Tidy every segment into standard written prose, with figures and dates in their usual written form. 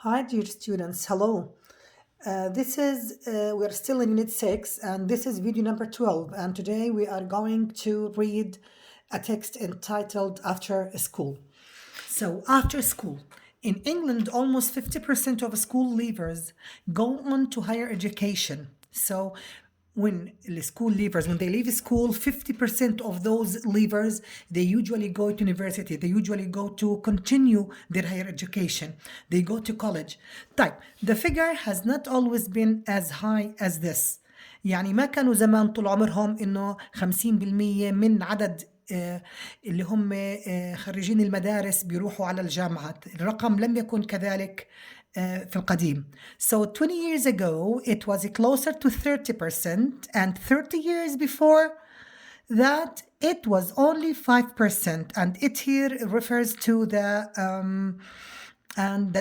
Hi, dear students. Hello. We're still in Unit 6, and this is video number 12. And today we are going to read a text entitled After School. So, after school. In England, almost 50% of school leavers go on to higher education. So, when the school leavers, when they leave school, 50% of those leavers, they usually go to university. They usually go to continue their higher education. They go to college. طيب, the figure has not always been as high as this. يعني ما كانوا زمان طول عمرهم انه 50% من عدد اللي هم خريجين المدارس بيروحوا على الجامعات. الرقم لم يكن كذلك في القديم. So 20 years ago it was closer to 30%, and 30 years before that it was only 5%, and it here refers to the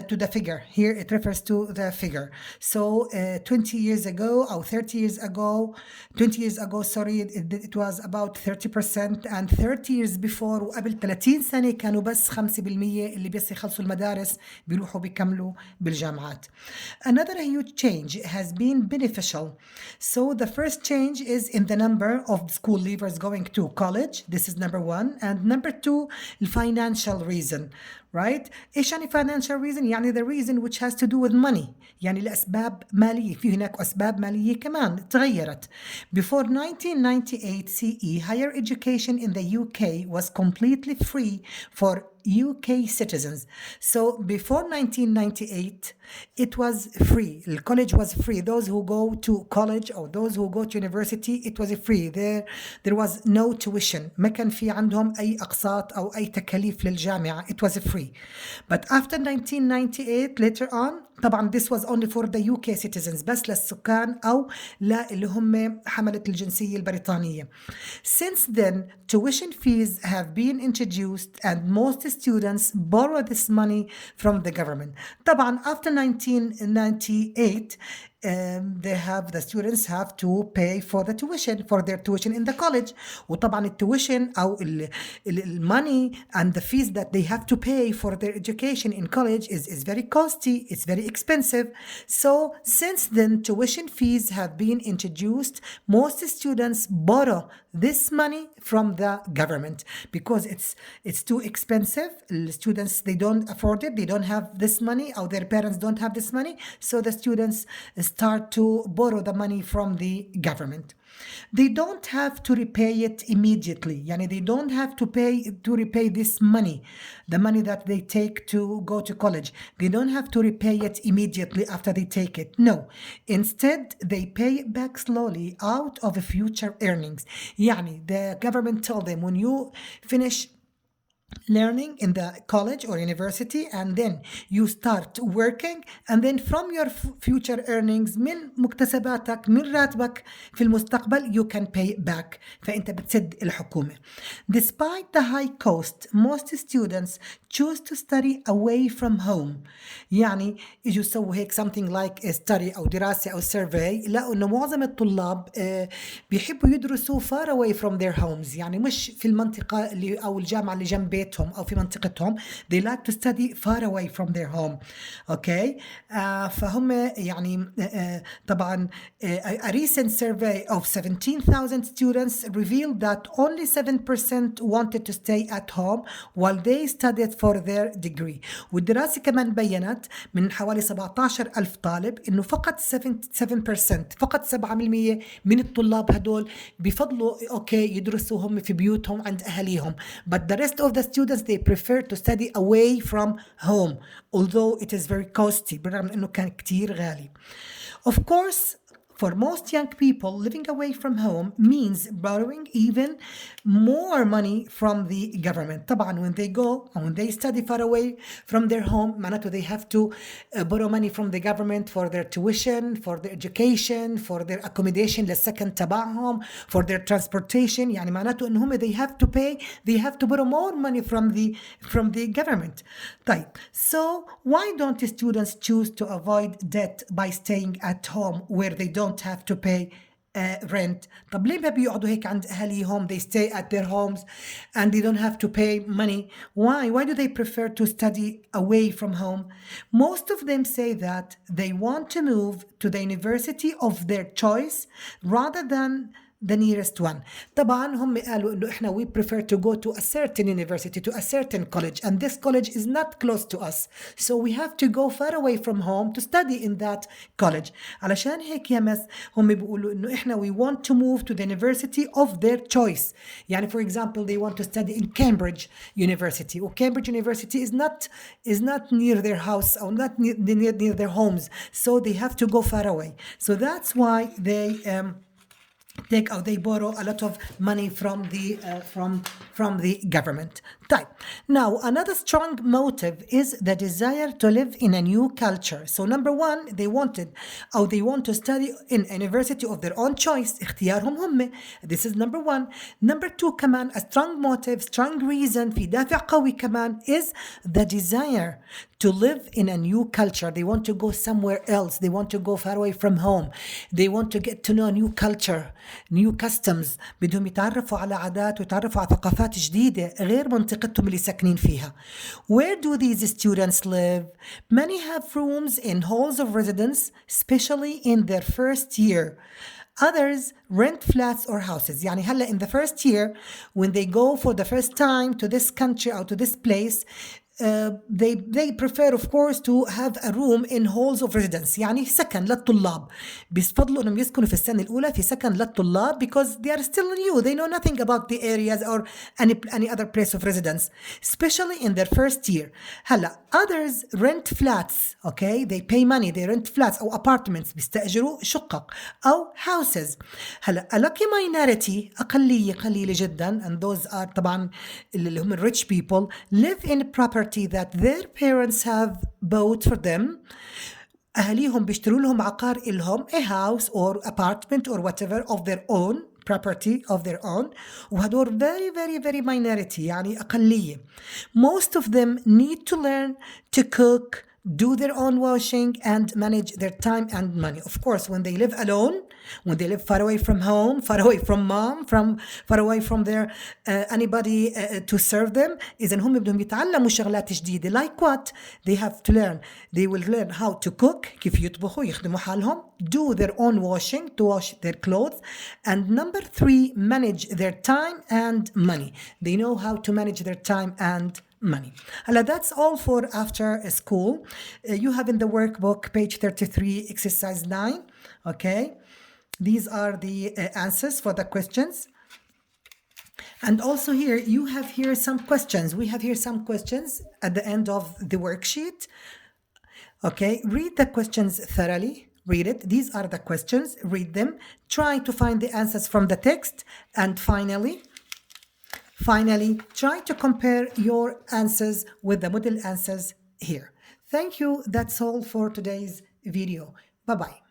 to the figure. Here it refers to the figure. So 20 years ago or 30 years ago, 20 years ago, sorry, it was about 30%, and 30 years before وقبل 30 سنة كانوا بس 5% اللي بس يخلصوا المدارس بيروحوا بيكملوا بالجامعات. Another huge change has been beneficial. So the first change is in the number of school leavers going to college. This is number one. And number two, the financial reason. Right? ايش يعني financial reason؟ يعني the reason which has to do with money. يعني لأسباب مالية. في هناك أسباب مالية كمان تغيرت. Before 1998 CE, higher education in the UK was completely free for UK citizens. So before 1998, it was free. The college was free. Those who go to college or those who go to university, it was free. There was no tuition. ما كان في عندهم أي أقساط أو أي تكاليف للجامعة. It was free. But after 1998, later on, طبعا this was only for the UK citizens بس للسكان أو لا اللي هم حملة الجنسية البريطانية. Since then, tuition fees have been introduced and most students borrow this money from the government. طبعا after 1998, the students have to pay for their tuition in the college. وطبعا التويشن أو ال money and the fees that they have to pay for their education in college is very costly, it's very expensive. So since then, tuition fees have been introduced. Most students borrow this money from the government because it's too expensive. Students, they don't afford it, they don't have this money, or their parents don't have this money, so the students start to borrow the money from the government. They don't have to repay it immediately. Yani they don't have to repay this money, the money that they take to go to college. They don't have to repay it immediately after they take it. No. Instead, they pay it back slowly out of future earnings. Yani the government told them, when you finish learning in the college or university and then you start working, and then from your future earnings من مكتسباتك من راتبك في المستقبل you can pay it back. فأنت بتسد الحكومة. Despite the high cost, most students choose to study away from home. يعني يجوا يسووا هيك something like a study أو دراسة أو survey، لقوا إنه معظم الطلاب بيحبوا يدرسوا far away from their homes. يعني مش في المنطقة اللي أو الجامعة اللي جنب بيتهم أو في منطقتهم. They like to study far away from their home. Okay. فهم يعني طبعا a recent survey of 17,000 students revealed that only 7% wanted to stay at home while they studied for their degree. والدراسة كمان بيّنت من حوالي 17,000 طالب إنه فقط 7% فقط 7% من الطلاب هدول بفضلوا أوكي يدرسوا هم في بيوتهم عند أهاليهم. But the rest of the students, they prefer to study away from home, although it is very costly. بالرغم إنه كان كتير غالي. Of course, for most young people, living away from home means borrowing even more money from the government. طبعا when they go and when they study far away from their home, معناته they have to borrow money from the government for their tuition, for their education, for their accommodation للسكن تبعهم, for their transportation. يعني معناته إن هم they have to borrow more money from the government. طيب, so why don't students choose to avoid debt by staying at home where they don't have to pay rent. طب ليه ما بيقعدوا هيك عند أهاليهم? They stay at their homes and they don't have to pay money. Why? Why do they prefer to study away from home? Most of them say that they want to move to the university of their choice rather than the nearest one. طبعا هم قالوا انه احنا we prefer to go to a certain university, to a certain college, and this college is not close to us, so we have to go far away from home to study in that college. علشان هيك يا مس هم بيقولوا انه احنا we want to move to the university of their choice. يعني for example they want to study in Cambridge University, or Cambridge University is not near their house or not near their homes, so they have to go far away. So that's why they they borrow a lot of money from the government. Type. Now, another strong motive is the desire to live in a new culture. So number one, they want to study in a university of their own choice. اختيارهم هم. This is number one. Number two كمان, a strong motive, strong reason, في دافع قوي كمان, is the desire to live in a new culture. They want to go somewhere else. They want to go far away from home. They want to get to know a new culture, new customs. بدهم يتعرفوا على عادات ويتعرفوا على ثقافات جديدة غير منطقتهم اللي ساكنين فيها. Where do these students live? Many have rooms in halls of residence, especially in their first year. Others rent flats or houses. يعني هلا in the first year, when they go for the first time to this country or to this place, they prefer of course to have a room in halls of residence. يعني سكن للطلاب. بيفضلوا انهم يسكنوا في السنة الأولى في سكن للطلاب because they are still new. They know nothing about the areas or any other place of residence, especially in their first year. هلا others rent flats. Okay, they pay money. They rent flats أو apartments. بيستأجروا شقق أو houses. هلا a lucky minority أقلية قليلة جدا, and those are طبعا اللي هم rich people, live in property that their parents have bought for them. أهليهم بيشتروا لهم عقار إلهم, a house or apartment or whatever of their own property of their own, وهدول very very very minority يعني أقلية. Most of them need to learn to cook, do their own washing, and manage their time and money. Of course, when they live alone, when they live far away from home, far away from mom, far away from their anybody to serve them, إذن هم بدهم يتعلموا شغلات جديدة. Like what? They have to learn. They will learn how to cook, كيف يطبخوا يخدموا حالهم, do their own washing, to wash their clothes, and number three, manage their time and money. They know how to manage their time and money. That's all for after school. You have in the workbook page 33 exercise 9. Okay, these are the answers for the questions. And also here you have here some questions. We have here some questions at the end of the worksheet. Okay, read the questions thoroughly. Read it. These are the questions. Read them. Try to find the answers from the text. And finally, try to compare your answers with the model answers here. Thank you. That's all for today's video. Bye-bye.